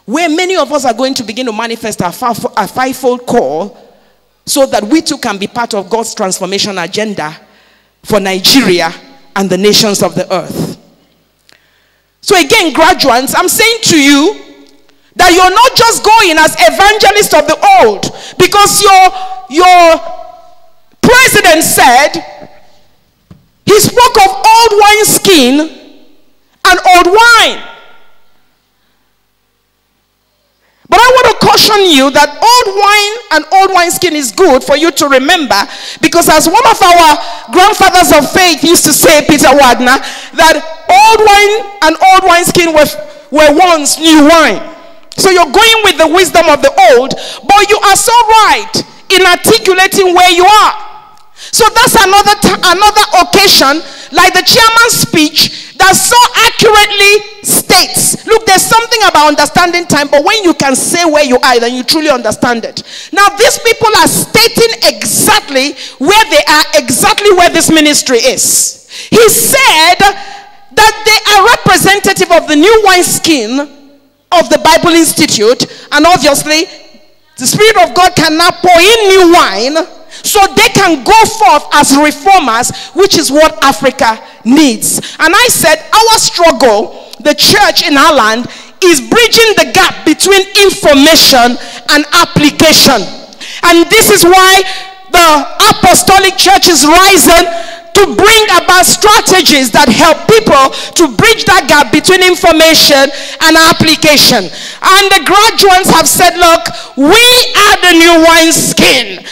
where many of us are going to begin to manifest our fivefold call, so that we too can be part of God's transformation agenda for Nigeria and the nations of the earth. So again, graduates, I'm saying to you that you're not just going as evangelists of the old, because your president said he spoke of old wine skin and old wine. But I want to caution you that old wine and old wineskin is good for you to remember, because as one of our grandfathers of faith used to say, Peter Wagner, that old wine and old wineskin were once new wine. So you're going with the wisdom of the old, but you are so right in articulating where you are. So that's another occasion, like the chairman's speech, that so accurately states, look, there's something about understanding time, but when you can say where you are, then you truly understand it. Now, these people are stating exactly where they are, exactly where this ministry is. He said that they are representative of the new wineskin of the Bible Institute, and obviously, the Spirit of God can now pour in new wine, so they can go forth as reformers, which is what Africa needs. And I said, our struggle, the church in our land, is bridging the gap between information and application. And this is why the apostolic church is rising to bring about strategies that help people to bridge that gap between information and application. And the graduates have said, look, we are the new wineskin.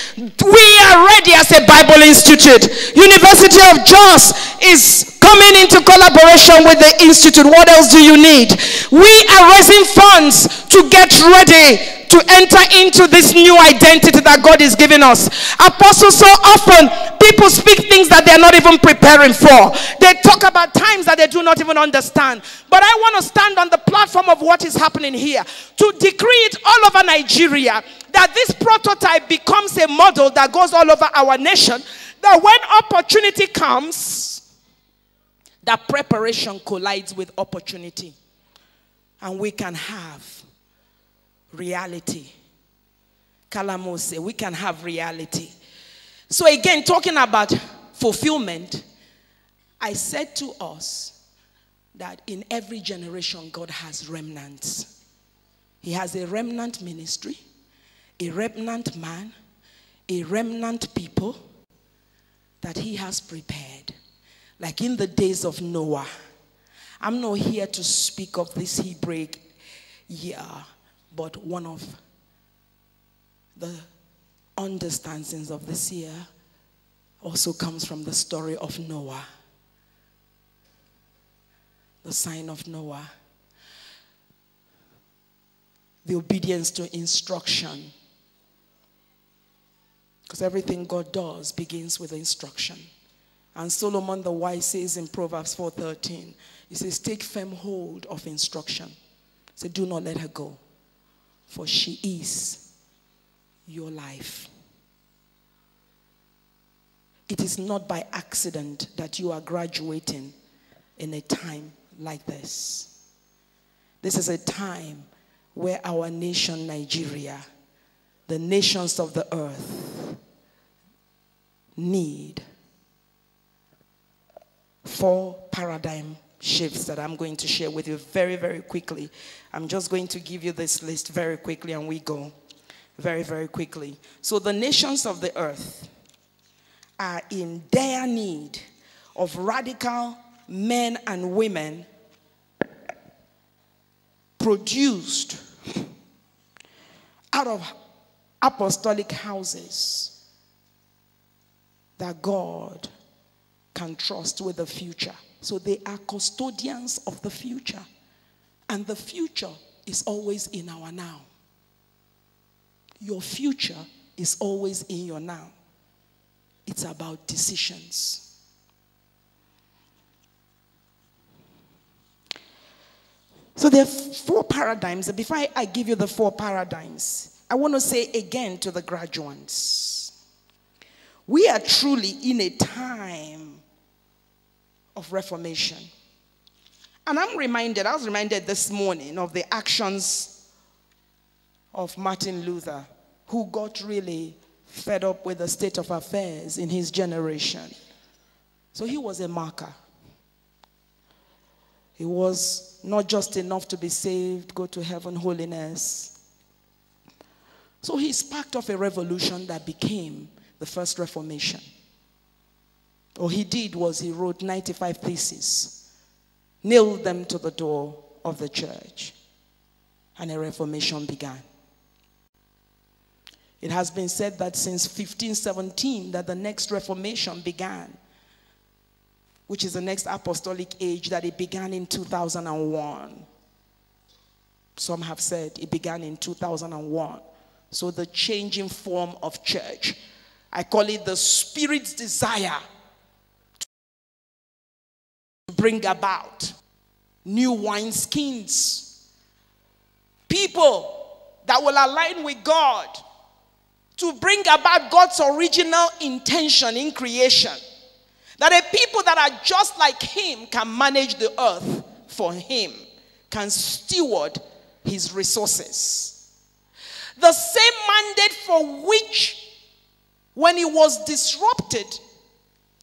We are ready as a Bible Institute. University of Jos is coming into collaboration with the Institute. What else do you need? We are raising funds to get ready to enter into this new identity that God is giving us. Apostles, so often people speak things that they're not even preparing for. They talk about times that they do not even understand. But I want to stand on the platform of what is happening here to decree it all over Nigeria, that this prototype becomes a model that goes all over our nation, that when opportunity comes, that preparation collides with opportunity, and we can have reality. Kalamose, we can have reality. So again, talking about fulfillment, I said to us that in every generation God has remnants. He has a remnant ministry, a remnant man, a remnant people that he has prepared. Like in the days of Noah. I'm not here to speak of this Hebraic year, but one of the understandings of this year also comes from the story of Noah. The sign of Noah. The obedience to instruction. Because everything God does begins with instruction. And Solomon the wise says in Proverbs 4:13, he says, take firm hold of instruction. He said, do not let her go, for she is your life. It is not by accident that you are graduating in a time like this. This is a time where our nation, Nigeria, the nations of the earth, need 4 paradigm shifts that I'm going to share with you very, very quickly. I'm just going to give you this list very quickly and we go very, very quickly. So the nations of the earth are in dire need of radical men and women produced out of apostolic houses that God can trust with the future. So they are custodians of the future. And the future is always in our now. Your future is always in your now. It's about decisions. So there are 4 paradigms. Before I give you the 4 paradigms, I want to say again to the graduates, we are truly in a time of reformation. And I was reminded this morning of the actions of Martin Luther, who got really fed up with the state of affairs in his generation. So he was a marker. He was not just enough to be saved, go to heaven, holiness. So he sparked off a revolution that became the First Reformation. All he did was he wrote 95 theses, nailed them to the door of the church, and a reformation began. It has been said that since 1517 that the next reformation began, which is the next apostolic age, that it began in 2001. Some have said it began in 2001. So the changing form of church, I call it the Spirit's desire to bring about new wineskins, people that will align with God, to bring about God's original intention in creation. That a people that are just like him can manage the earth for him, can steward his resources. The same mandate for which, when he was disrupted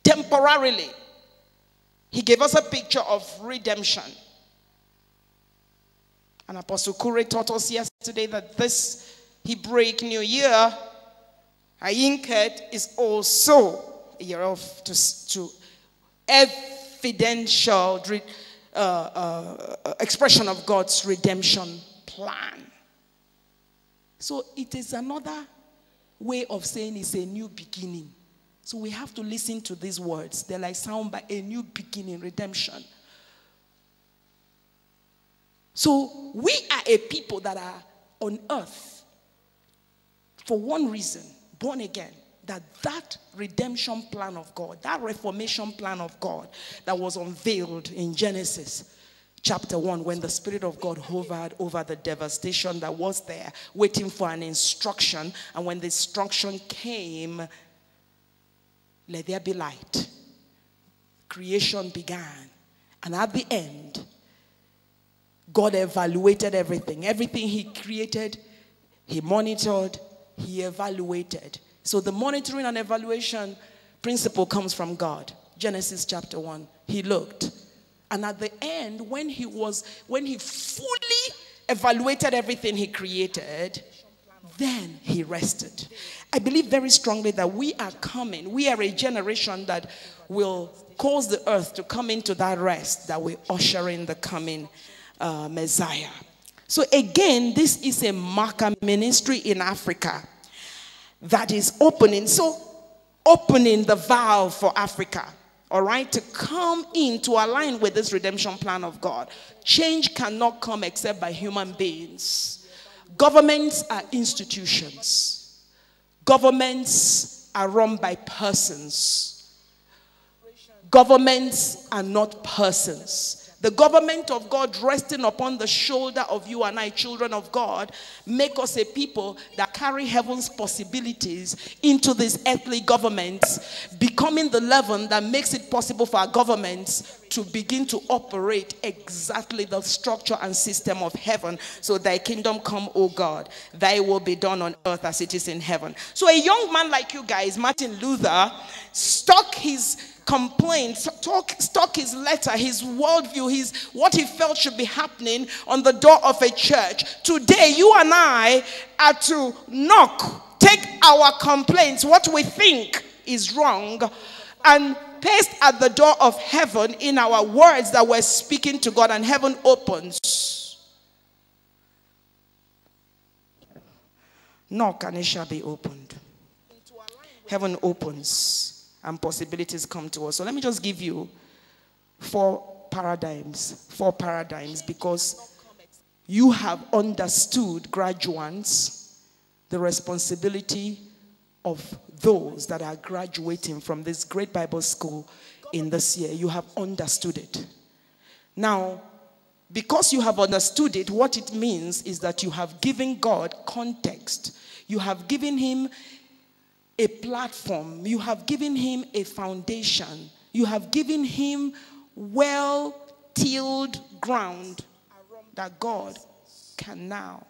temporarily, he gave us a picture of redemption. And Apostle Kure taught us yesterday that this Hebraic New Year, Ayinket, is also a year of to evidential expression of God's redemption plan. So it is another way of saying it's a new beginning. So we have to listen to these words. They're like sound by a new beginning, redemption. So we are a people that are on earth for one reason, born again. That redemption plan of God, that reformation plan of God that was unveiled in Genesis chapter 1, when the Spirit of God hovered over the devastation that was there, waiting for an instruction. And when the instruction came, let there be light. Creation began. And at the end, God evaluated everything. Everything he created, he monitored, he evaluated. So the monitoring and evaluation principle comes from God. Genesis chapter 1. He looked. And at the end, when he fully evaluated everything he created, then he rested. I believe very strongly that we are a generation that will cause the earth to come into that rest, that will usher in the coming Messiah. So again, this is a marker ministry in Africa that is opening the valve for Africa, all right, to come in, to align with this redemption plan of God. Change cannot come except by human beings. Governments are institutions. Governments are run by persons. Governments are not persons. The government of God resting upon the shoulder of you and I, children of God, make us a people that carry heaven's possibilities into these earthly governments, becoming the leaven that makes it possible for our governments to begin to operate exactly the structure and system of heaven. So thy kingdom come, O God, thy will be done on earth as it is in heaven. So a young man like you guys, Martin Luther, stuck his complaints, stuck his letter, his worldview, what he felt should be happening on the door of a church. Today, you and I are to knock, take our complaints, what we think is wrong, and paste at the door of heaven in our words that we're speaking to God, and heaven opens. Knock and it shall be opened. Heaven opens and possibilities come to us. So let me just give you four paradigms, because you have understood, graduates, the responsibility of those that are graduating from this great Bible school in this year. You have understood it. Now, because you have understood it, what it means is that you have given God context. You have given him a platform. You have given him a foundation. You have given him well-tilled ground that God can now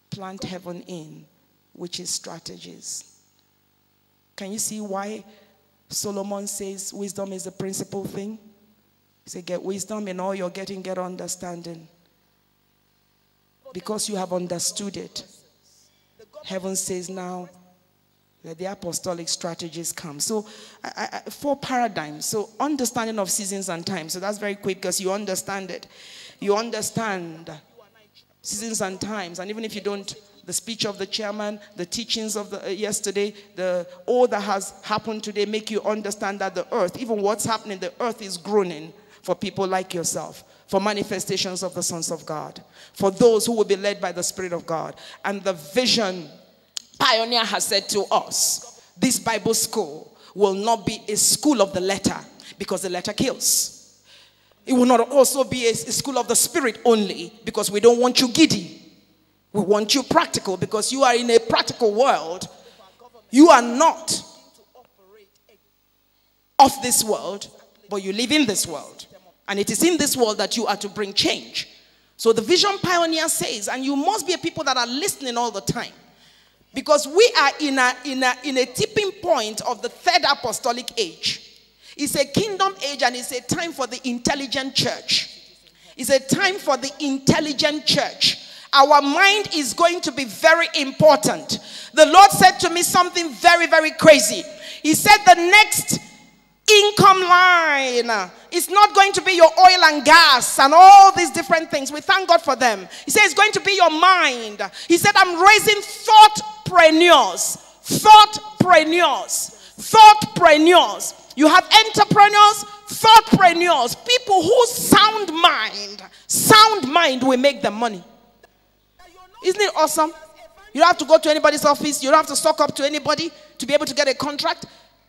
plant heaven in, which is strategies. Can you see why Solomon says wisdom is the principal thing? He said, get wisdom, in all you're getting, get understanding. Because you have understood it, heaven says now, let the apostolic strategies come. So, 4 paradigms. So, understanding of seasons and times. So, that's very quick because you understand it. You understand seasons and times. And even if you don't, the speech of the chairman, the teachings of the yesterday, all that has happened today make you understand that the earth, even what's happening, the earth is groaning for people like yourself, for manifestations of the sons of God, for those who will be led by the Spirit of God. And the vision Pioneer has said to us, this Bible school will not be a school of the letter, because the letter kills. It will not also be a school of the Spirit only, because we don't want you giddy. We want you practical, because you are in a practical world. You are not of this world, but you live in this world. And it is in this world that you are to bring change. So the Vision Pioneer says, and you must be a people that are listening all the time, because we are in a tipping point of the 3rd apostolic age. It's a kingdom age, and it's a time for the intelligent church. It's a time for the intelligent church. Our mind is going to be very important. The Lord said to me something very, very crazy. He said the next income line is not going to be your oil and gas and all these different things. We thank God for them. He said it's going to be your mind. He said, I'm raising thoughtpreneurs. You have entrepreneurs, thoughtpreneurs, people whose sound mind will make them money. Isn't it awesome? You don't have to go to anybody's office. You don't have to suck up to anybody to be able to get a contract.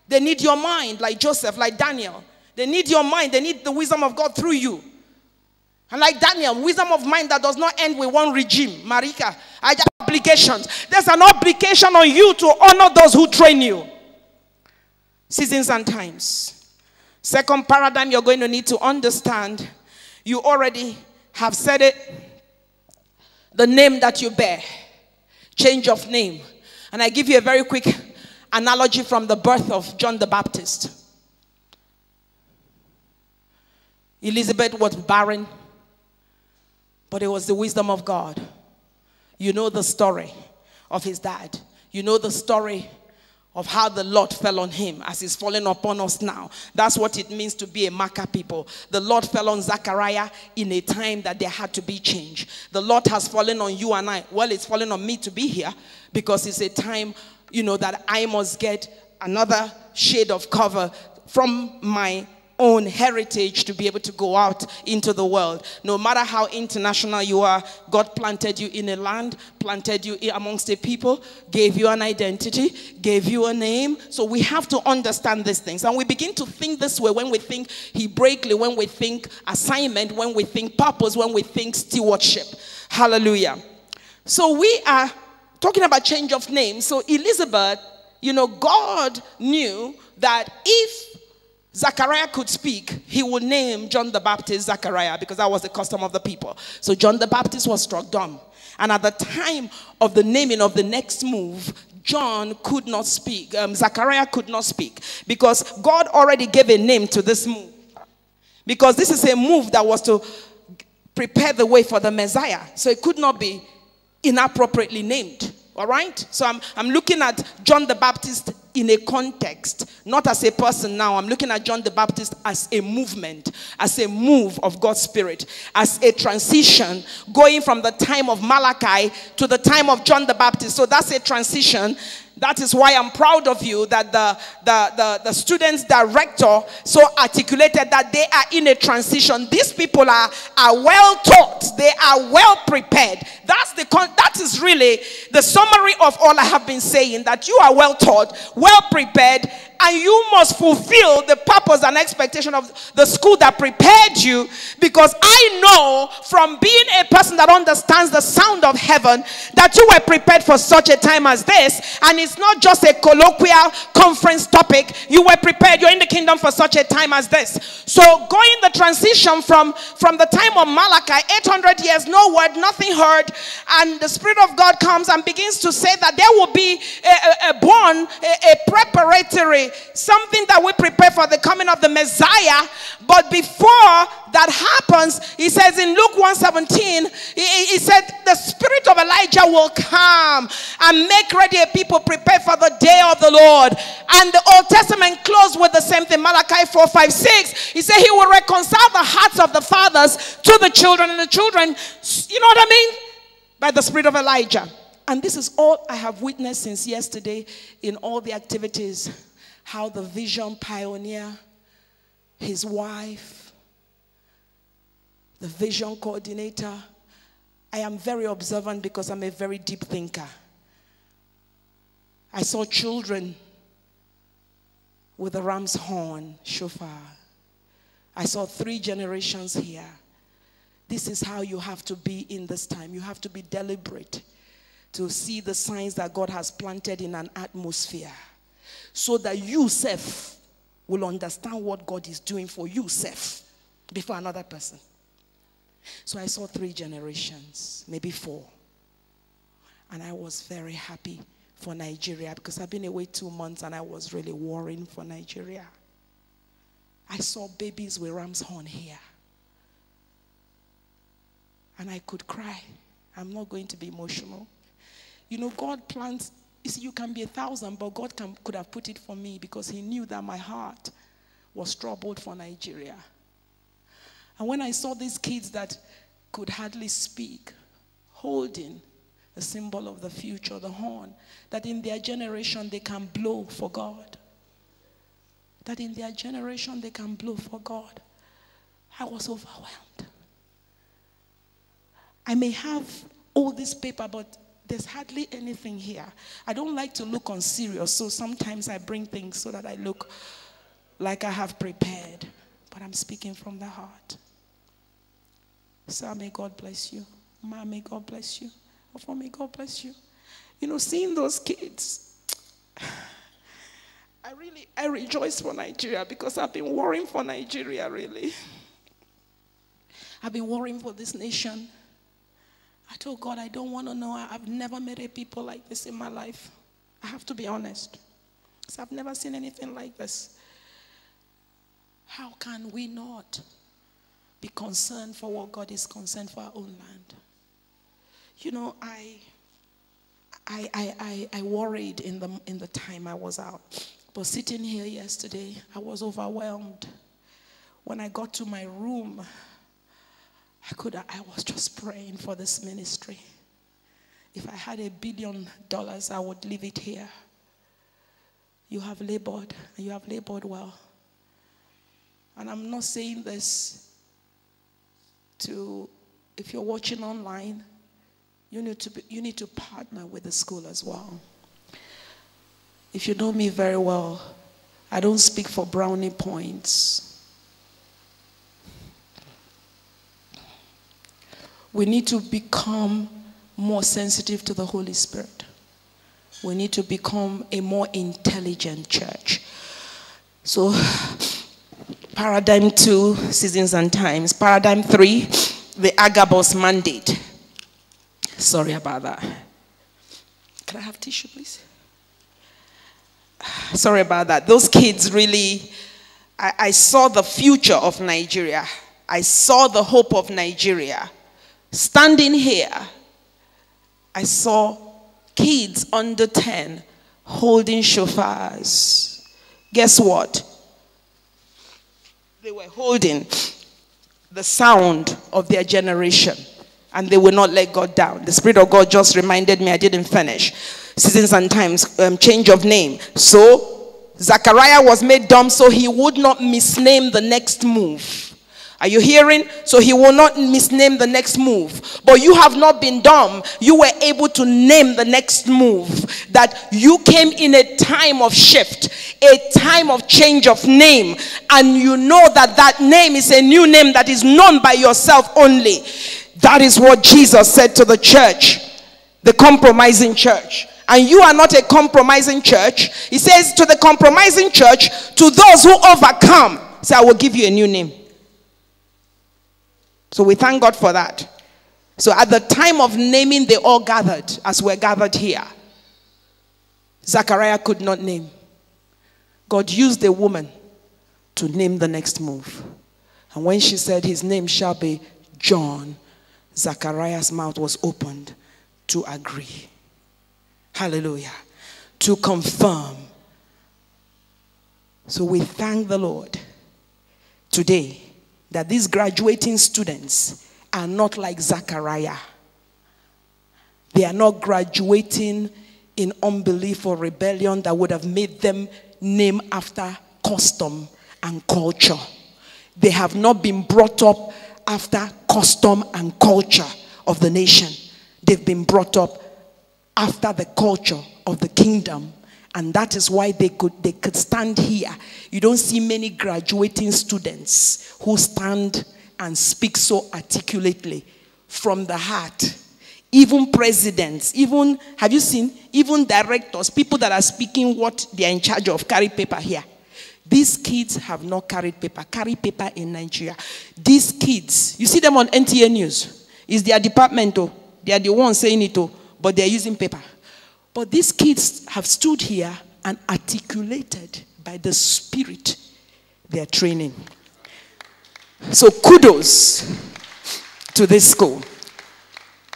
They need your mind, like Joseph, like Daniel. They need your mind. They need the wisdom of God through you. And like Daniel, wisdom of mind that does not end with one regime. Marika, I have obligations. There's an obligation on you to honor those who train you. Seasons and times. Second paradigm you're going to need to understand. You already have said it. The name that you bear. Change of name. And I give you a very quick analogy from the birth of John the Baptist. Elizabeth was barren, but it was the wisdom of God. You know the story of his dad. You know the story of how the Lord fell on him as he's falling upon us now. That's what it means to be a Makkah people. The Lord fell on Zachariah in a time that there had to be change. The Lord has fallen on you and I. Well, it's fallen on me to be here because it's a time, you know, that I must get another shade of cover from my own heritage to be able to go out into the world. No matter how international you are, God planted you in a land, planted you amongst a people, gave you an identity, gave you a name. So we have to understand these things. And we begin to think this way when we think Hebraically, when we think assignment, when we think purpose, when we think stewardship. Hallelujah. So we are talking about change of name. So Elizabeth, you know, God knew that if Zachariah could speak, he would name John the Baptist Zachariah, because that was the custom of the people. So John the Baptist was struck dumb. And at the time of the naming of the next move, John could not speak. Zachariah could not speak, because God already gave a name to this move. Because this is a move that was to prepare the way for the Messiah. So it could not be inappropriately named. All right? So I'm looking at John the Baptist in a context, not as a person now. I'm looking at John the Baptist as a movement, as a move of God's Spirit, as a transition going from the time of Malachi to the time of John the Baptist. So that's a transition. That is why I'm proud of you that the students director so articulated that they are in a transition. These people are well taught. They are well prepared. That is really the summary of all I have been saying, that you are well taught, well prepared, And you must fulfill the purpose and expectation of the school that prepared you. Because I know from being a person that understands the sound of heaven that you were prepared for such a time as this. And it's not just a colloquial conference topic. You were prepared. You're in the kingdom for such a time as this. So going the transition from the time of Malachi, 800 years, no word, nothing heard. And the Spirit of God comes and begins to say that there will be a preparatory, something that we prepare for the coming of the Messiah. But before that happens, he says in Luke 1:17, he said the spirit of Elijah will come and make ready a people prepared for the day of the Lord. And the Old Testament closed with the same thing. Malachi 4:5-6, he said he will reconcile the hearts of the fathers to the children, and the children, you know what I mean, by the spirit of Elijah. And this is all I have witnessed since yesterday in all the activities. How the vision pioneer, his wife, the vision coordinator. I am very observant because I'm a very deep thinker. I saw children with a ram's horn, shofar. I saw 3 generations here. This is how you have to be in this time. You have to be deliberate to see the signs that God has planted in an atmosphere, so that you self will understand what God is doing for you self before another person. So I saw 3 generations, maybe 4. And I was very happy for Nigeria because I've been away 2 months and I was really worrying for Nigeria. I saw babies with ram's horn here. And I could cry. I'm not going to be emotional. You know, God plans. You see, you can be 1,000, but God could have put it for me because he knew that my heart was troubled for Nigeria. And when I saw these kids that could hardly speak, holding a symbol of the future, the horn, that in their generation they can blow for God. That in their generation they can blow for God. I was overwhelmed. I may have all this paper, but there's hardly anything here. I don't like to look unserious, so sometimes I bring things so that I look like I have prepared. But I'm speaking from the heart. Sir, may God bless you. Ma, may God bless you. Ofo, may God bless you. You know, seeing those kids, I rejoice for Nigeria because I've been worrying for Nigeria, really. I've been worrying for this nation. I told God, I don't want to know. I've never met a people like this in my life. I have to be honest. So I've never seen anything like this. How can we not be concerned for what God is concerned for our own land? You know, I worried in the time I was out. But sitting here yesterday, I was overwhelmed. When I got to my room, I was just praying for this ministry. If I had $1 billion, I would leave it here. You have labored, and you have labored well. And I'm not saying this if you're watching online, you need to partner with the school as well. If you know me very well, I don't speak for brownie points. We need to become more sensitive to the Holy Spirit. We need to become a more intelligent church. So, paradigm 2, seasons and times. Paradigm 3, the Agabus mandate. Sorry about that. Can I have tissue, please? Sorry about that. Those kids really, I saw the future of Nigeria. I saw the hope of Nigeria. Standing here, I saw kids under 10 holding shofars. Guess what? They were holding the sound of their generation, and they will not let God down. The Spirit of God just reminded me, I didn't finish. Seasons and times, change of name. So Zachariah was made dumb so he would not misname the next move. Are you hearing? So he will not misname the next move. But you have not been dumb. You were able to name the next move. That you came in a time of shift, a time of change of name. And you know that that name is a new name that is known by yourself only. That is what Jesus said to the church, the compromising church. And you are not a compromising church. He says to the compromising church, to those who overcome, say, I will give you a new name. So we thank God for that. So at the time of naming, they all gathered, as we're gathered here. Zachariah could not name. God used a woman to name the next move. And when she said, his name shall be John, Zachariah's mouth was opened to agree. Hallelujah. To confirm. So we thank the Lord today that these graduating students are not like Zachariah. They are not graduating in unbelief or rebellion that would have made them name after custom and culture. They have not been brought up after custom and culture of the nation. They've been brought up after the culture of the kingdom. And that is why they could stand here. You don't see many graduating students who stand and speak so articulately from the heart. Even presidents, even, have you seen, even directors, people that are speaking what they are in charge of, carry paper here. These kids have not carried paper. Carry paper in Nigeria. These kids, you see them on NTA News. It's their department, oh. They are the ones saying it, oh, but they are using paper. But these kids have stood here and articulated by the Spirit their training. So kudos to this school.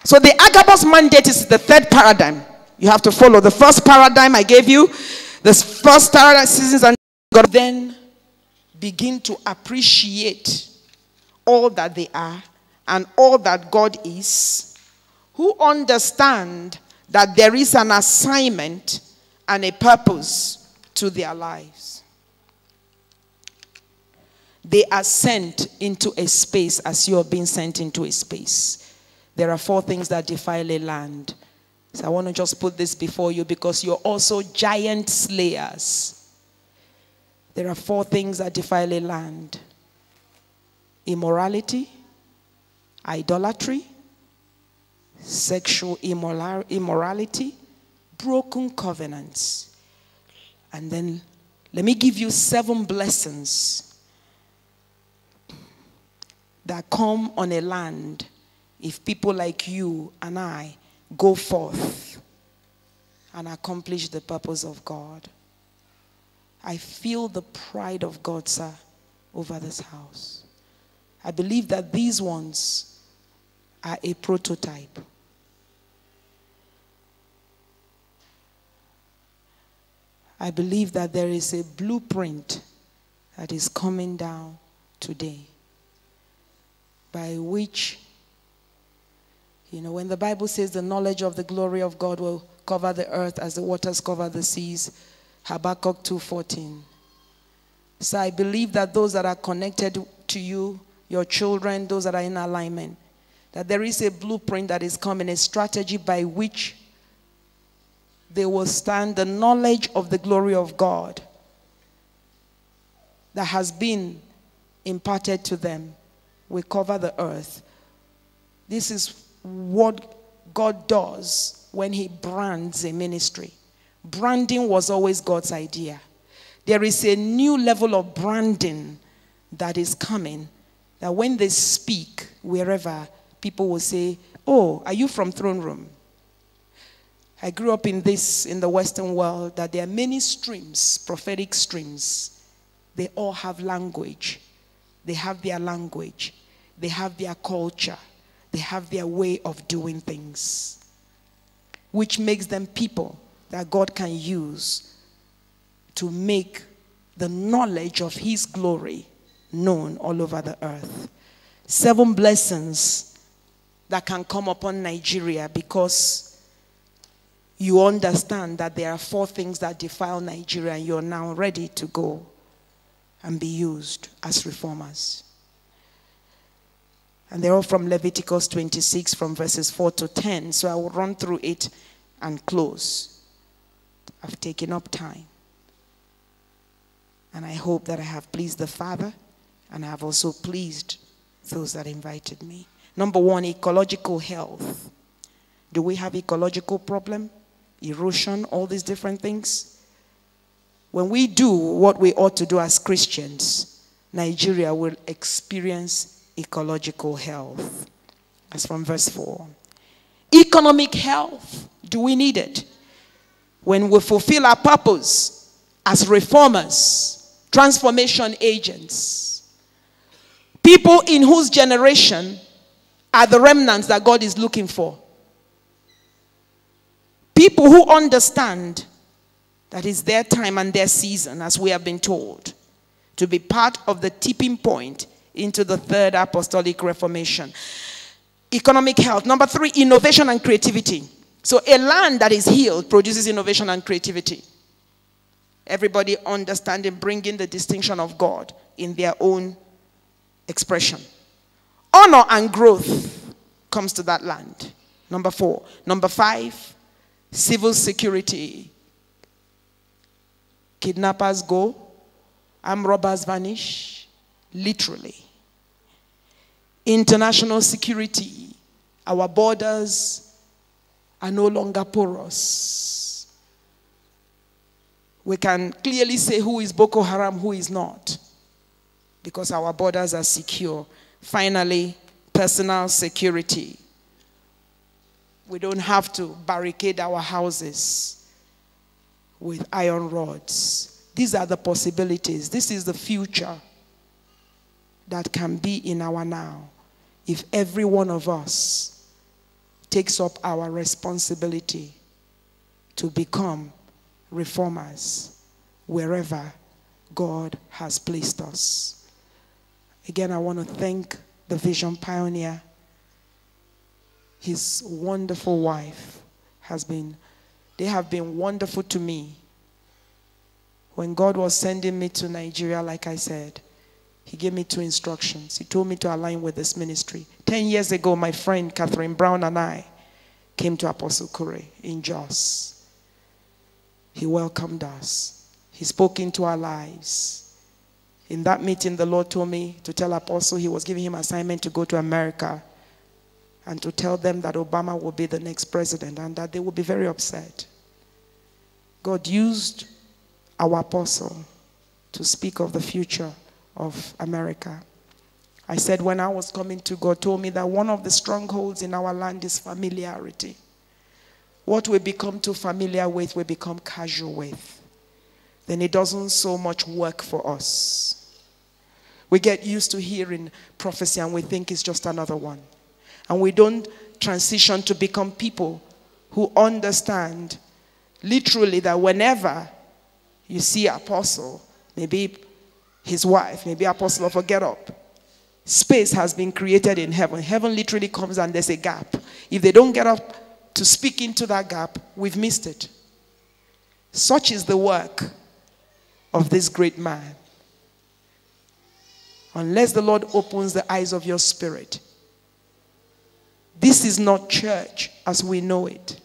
So the Agabus mandate is the third paradigm. You have to follow the first paradigm I gave you. This first paradigm, seasons, and God then begin to appreciate all that they are and all that God is, who understand that there is an assignment and a purpose to their lives. They are sent into a space as you are being sent into a space. There are 4 things that defile a land. So I want to just put this before you because you're also giant slayers. There are 4 things that defile a land: immorality, idolatry, sexual immorality, broken covenants. And then let me give you 7 blessings that come on a land if people like you and I go forth and accomplish the purpose of God. I feel the pride of God, sir, over this house. I believe that these ones are a prototype. I believe that there is a blueprint that is coming down today by which, you know, when the Bible says the knowledge of the glory of God will cover the earth as the waters cover the seas, Habakkuk 2:14. So I believe that those that are connected to you, your children, those that are in alignment, that there is a blueprint that is coming, a strategy by which they will stand. The knowledge of the glory of God that has been imparted to them will cover the earth. This is what God does when he brands a ministry. Branding was always God's idea. There is a new level of branding that is coming, that when they speak wherever, people will say, oh, are you from Throne Room? I grew up in the Western world, that there are many streams, prophetic streams. They all have language. They have their language. They have their culture. They have their way of doing things, which makes them people that God can use to make the knowledge of his glory known all over the earth. 7 blessings that can come upon Nigeria because you understand that there are 4 things that defile Nigeria, and you're now ready to go and be used as reformers. And they're all from Leviticus 26 from verses 4 to 10. So I will run through it and close. I've taken up time. And I hope that I have pleased the Father, and I have also pleased those that invited me. Number one, ecological health. Do we have ecological problem? Erosion, all these different things? When we do what we ought to do as Christians, Nigeria will experience ecological health. That's from verse 4. Economic health. Do we need it? When we fulfill our purpose as reformers, transformation agents, people in whose generation are the remnants that God is looking for. People who understand that it's their time and their season, as we have been told, to be part of the tipping point into the third apostolic reformation. Economic health. Number 3, innovation and creativity. So a land that is healed produces innovation and creativity. Everybody understanding, bringing the distinction of God in their own expression. Honor and growth comes to that land. Number 4. Number 5, civil security. Kidnappers go, armed robbers vanish, literally. International security. Our borders are no longer porous. We can clearly say who is Boko Haram, who is not, because our borders are secure. Finally, personal security. We don't have to barricade our houses with iron rods. These are the possibilities. This is the future that can be in our now, if every one of us takes up our responsibility to become reformers wherever God has placed us. Again, I want to thank the Vision Pioneer. His wonderful wife they have been wonderful to me. When God was sending me to Nigeria, like I said, he gave me 2 instructions. He told me to align with this ministry. 10 years ago, my friend Catherine Brown and I came to Apostle Kure in Jos. He welcomed us. He spoke into our lives. In that meeting, the Lord told me to tell Apostle he was giving him assignment to go to America and to tell them that Obama will be the next president and that they will be very upset. God used our apostle to speak of the future of America. I said when I was coming to, God told me that one of the strongholds in our land is familiarity. What we become too familiar with, we become casual with. Then it doesn't so much work for us. We get used to hearing prophecy and we think it's just another one. And we don't transition to become people who understand literally that whenever you see apostle, maybe his wife, maybe apostle of a get up, space has been created in heaven. Heaven literally comes and there's a gap. If they don't get up to speak into that gap, we've missed it. Such is the work of this great man. Unless the Lord opens the eyes of your spirit, this is not church as we know it.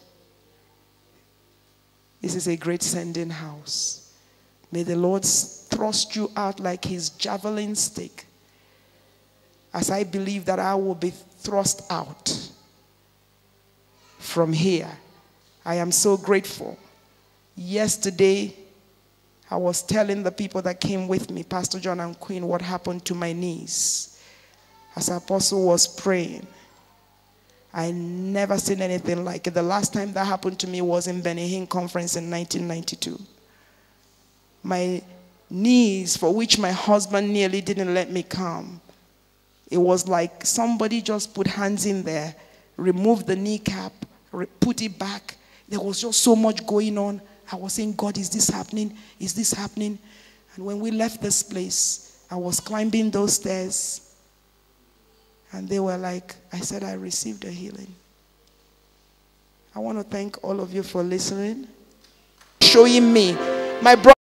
This is a great sending house. May the Lord thrust you out like his javelin stick, as I believe that I will be thrust out from here. I am so grateful. Yesterday, I was telling the people that came with me, Pastor John and Queen, what happened to my knees as Apostle was praying. I never seen anything like it. The last time that happened to me was in Benny Hinn conference in 1992. My knees, for which my husband nearly didn't let me come, it was like somebody just put hands in there, removed the kneecap, put it back. There was just so much going on. I was saying, God, is this happening? Is this happening? And when we left this place, I was climbing those stairs. And they were like, I said, I received a healing. I want to thank all of you for listening, showing me my brother.